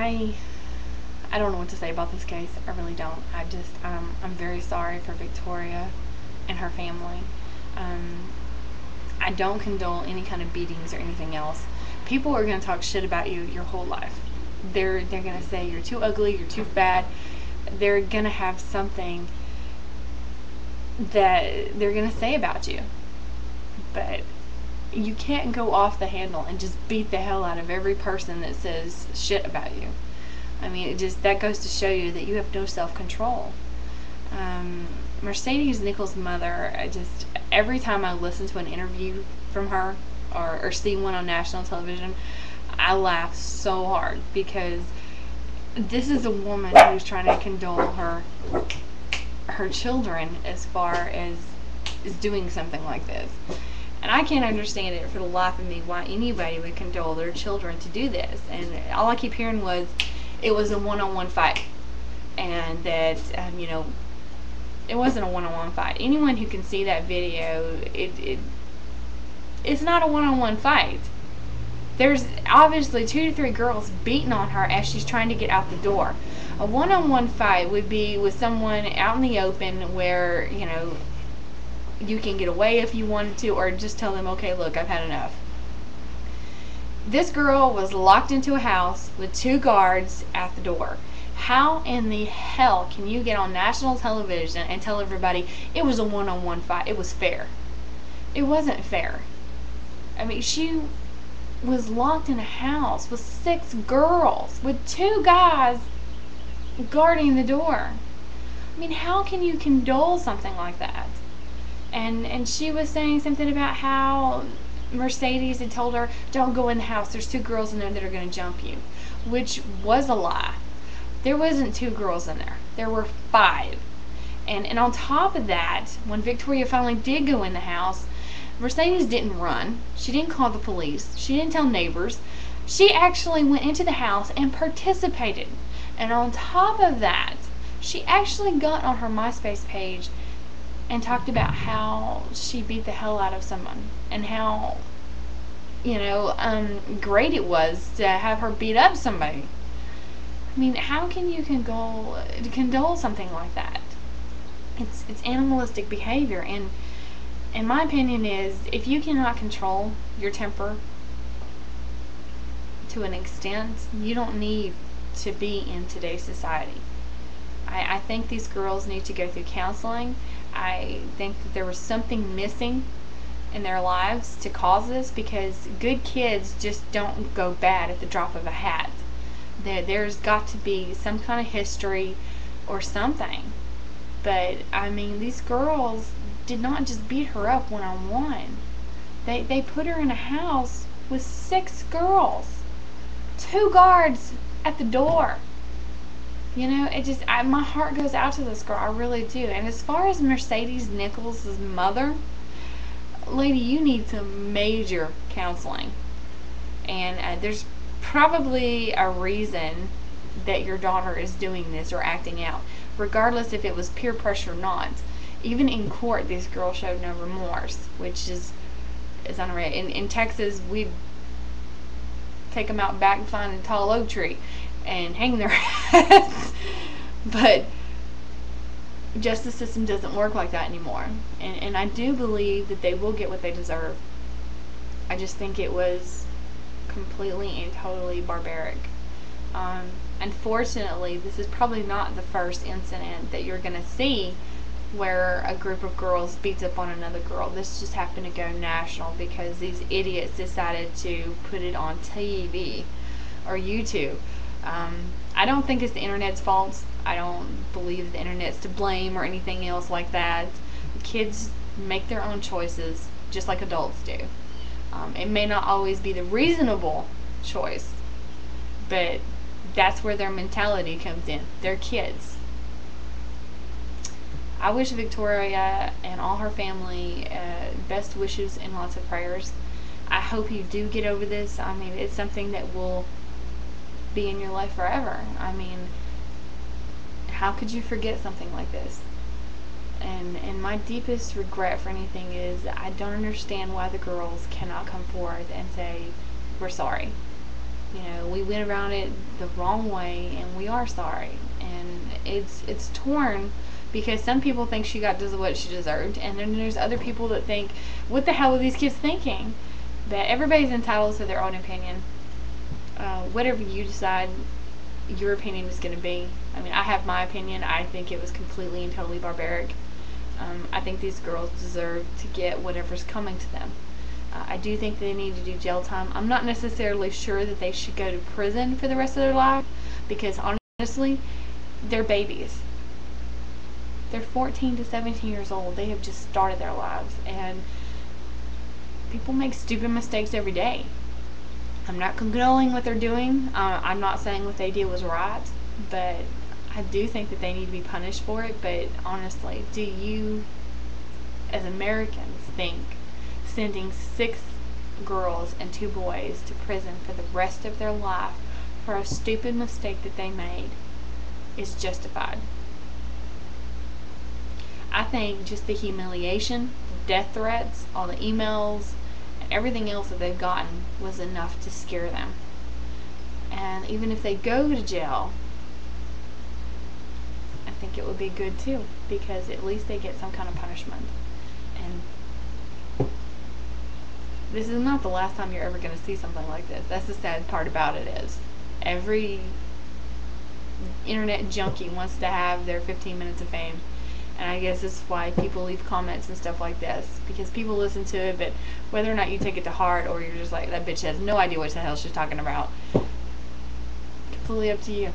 I don't know what to say about this case. I really don't. I'm very sorry for Victoria and her family. I don't condone any kind of beatings or anything else. People are going to talk shit about you your whole life. They're going to say you're too ugly, you're too fat. They're going to have something that they're going to say about you. But you can't go off the handle and just beat the hell out of every person that says shit about you. I mean, that goes to show you that you have no self-control. Mercedes Nichols' mother, every time I listen to an interview from her or see one on national television, I laugh so hard, because this is a woman who's trying to condole her children as far as doing something like this. And I can't understand it for the life of me why anybody would condole their children to do this. And all I keep hearing was it was a one-on-one fight, and that it wasn't a one-on-one fight. Anyone who can see that video, it's not a one-on-one fight. There's obviously 2 to 3 girls beating on her as she's trying to get out the door. A one-on-one fight would be with someone out in the open where, you can get away if you wanted to, or just tell them, okay, look, I've had enough. This girl was locked into a house with 2 guards at the door. How in the hell can you get on national television and tell everybody it was a one-on-one fight? It was fair. It wasn't fair. I mean, she was locked in a house with 6 girls, with 2 guys guarding the door. I mean, how can you condole something like that? And she was saying something about how Mercedes had told her, don't go in the house, there's 2 girls in there that are going to jump you, which was a lie. There wasn't 2 girls in there. There were 5. And on top of that, when Victoria finally did go in the house, Mercedes didn't run. She didn't call the police. She didn't tell neighbors. She actually went into the house and participated. And on top of that, she actually got on her MySpace page and talked about how she beat the hell out of someone, and how, great it was to have her beat up somebody. I mean, how can you condole something like that? It's animalistic behavior, and my opinion is, if you cannot control your temper to an extent, you don't need to be in today's society. I think these girls need to go through counseling. I think that there was something missing in their lives to cause this, because good kids just don't go bad at the drop of a hat. There's got to be some kind of history or something. But I mean, these girls did not just beat her up one-on-one. They put her in a house with 6 girls, 2 guards at the door. My heart goes out to this girl. I really do. And as far as Mercedes Nichols' mother, lady, you need some major counseling. And there's probably a reason that your daughter is doing this or acting out, regardless if it was peer pressure or not. Even in court, this girl showed no remorse, which is unreal. In Texas, we'd take them out back and find a tall oak tree and hang their heads. But justice system doesn't work like that anymore. And I do believe that they will get what they deserve. I just think it was completely and totally barbaric. Unfortunately, this is probably not the first incident that you're going to see where a group of girls beats up on another girl. This just happened to go national because these idiots decided to put it on TV or YouTube. I don't think it's the internet's fault. I don't believe the internet's to blame or anything else like that. Kids make their own choices just like adults do. It may not always be the reasonable choice, but that's where their mentality comes in. They're kids. I wish Victoria and all her family best wishes and lots of prayers. I hope you do get over this. I mean, it's something that will be in your life forever. I mean, how could you forget something like this? And my deepest regret for anything is I don't understand why the girls cannot come forward and say, we're sorry. We went around it the wrong way, and we are sorry. And it's torn because some people think she got what she deserved, and then there's other people that think, what the hell are these kids thinking? But everybody's entitled to their own opinion. Whatever you decide your opinion is going to be. I mean, I have my opinion. I think it was completely and totally barbaric. I think these girls deserve to get whatever's coming to them. I do think they need to do jail time. I'm not necessarily sure that they should go to prison for the rest of their life, because honestly, they're babies. They're 14 to 17 years old. They have just started their lives, and people make stupid mistakes every day. I'm not condoning what they're doing. I'm not saying what they did was right, but I do think that they need to be punished for it. But honestly, do you, as Americans, think sending 6 girls and 2 boys to prison for the rest of their life for a stupid mistake that they made is justified? I think just the humiliation, death threats, all the emails, and everything else that they've gotten was enough to scare them. And even if they go to jail, I think it would be good too, because at least they get some kind of punishment. And this is not the last time you're ever going to see something like this. That's the sad part about it, is every internet junkie wants to have their 15 minutes of fame. And I guess this is why people leave comments and stuff like this, because people listen to it, but whether or not you take it to heart or you're just like, that bitch has no idea what the hell she's talking about, completely up to you.